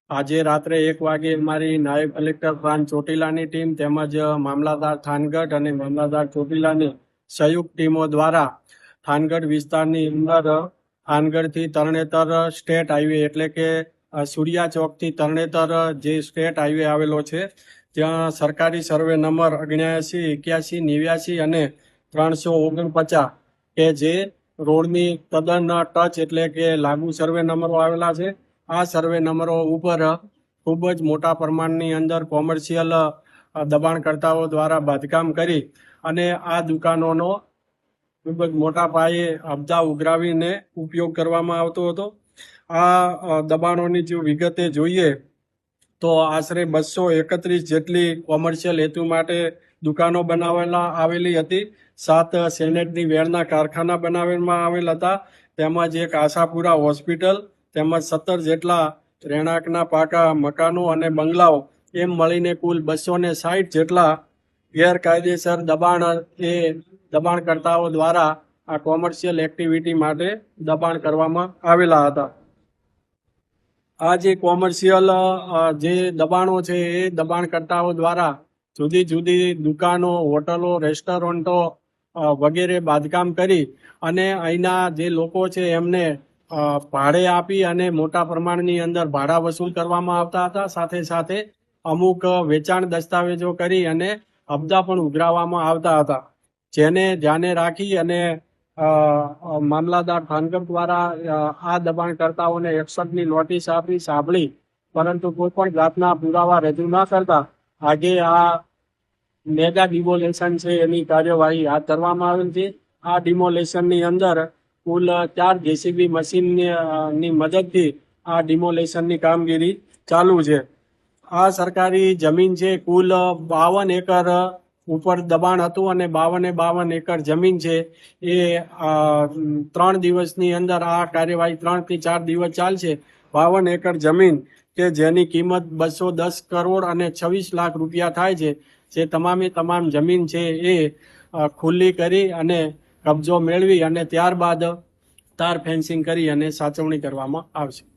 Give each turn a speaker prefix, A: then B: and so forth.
A: આજે રાત્રે 1 વાગે અમારી નાયબ કલેક્ટર પ્રાંત ચોટીલાની ટીમ તેમજ મામલતદાર થાનગઢ અને મામલતદાર ચોટીલાની સંયુક્ત ટીમો દ્વારા થાનગઢ વિસ્તારની અંદર થાનગઢથી તરણેતર સ્ટેટ હાઈવે એટલે કે સૂર્યા ચોકથી તરણેતર જે સ્ટેટ હાઈવે આવેલો છે ત્યાં સરકારી સર્વે નંબર 79, 81, 89 અને 349 કે જે રોડની તદ્દન ટચ એટલે કે લાગુ સર્વે નંબરો આવેલા છે। આ સર્વે નંબરો ઉપર ખૂબ જ મોટા પ્રમાણની અંદર કોમર્શિયલ દબાણકર્તાઓ દ્વારા બાંધકામ કરી અને આ દુકાનોનો ખૂબ જ મોટા પાયે અબજા ઉઘરાવીને ઉપયોગ કરવામાં આવતો હતો। આ દબાણોની જો વિગતે જોઈએ તો આશરે 231 જેટલી કોમર્શિયલ હેતુ માટે દુકાનો આવેલી હતી। 7 સેનેટરી વેરના કારખાના બનાવવામાં આવેલ હતા, તેમજ એક આશાપુરા હોસ્પિટલ, તેમજ 17 જેટલા રહેણાંકના પાકા મકાનો અને બંગલાઓ, એમ મળીને કુલ 260 જેટલા ગેરકાયદેસર દબાણકર્તાઓ દ્વારા આ કોમર્શિયલ એક્ટિવિટી માટે દબાણ કરવામાં આવેલા હતા। આ જે કોમર્શિયલ જે દબાણો છે એ દબાણકર્તાઓ દ્વારા જુદી જુદી દુકાનો, હોટલો, રેસ્ટોરન્ટો વગેરે બાંધકામ કરી અને અહીંના જે લોકો છે એમને ભાડે આપી અને મોટા પ્રમાણની અંદર ભાડા વસૂલ કરવામાં આવતા હતા। સાથે સાથે અમુક વેચાણ દસ્તાવેજો કરી અને હપ્તા પણ ઉઘરાવવામાં આવતા હતા, જેને ધ્યાને રાખી અને મામલતદાર થાનગઢ દ્વારા આ દબાણકર્તાઓને 61ની નોટિસ આપી સાંભળી, પરંતુ કોઈ પણ જાતના પુરાવા રજૂ ન કરતા આજે આ મેગા ડિમોલેશન છે એની કાર્યવાહી હાથ ધરવામાં આવેલ છે। આ ડિમોલેશનની અંદર કુલ 4 જેસીબી મશીનની મદદથી આ ડિમોલેશનની કામગીરી ચાલુ છે। આ સરકારી જમીન છે, કુલ 52 એકર ઉપર દબાણ હતું અને 52 એકર જમીન છે એ 3 દિવસની અંદર આ કાર્યવાહી 3 થી 4 દિવસ ચાલશે। 52 એકર જમીન કે જેની કિંમત 210 કરોડ અને 26 લાખ રૂપિયા થાય છે, જે તમામ જમીન છે એ ખુલ્લી કરી અને કબજો મેળવી અને ત્યારબાદ તાર ફેન્સિંગ કરી અને સાચવણી કરવામાં આવશે।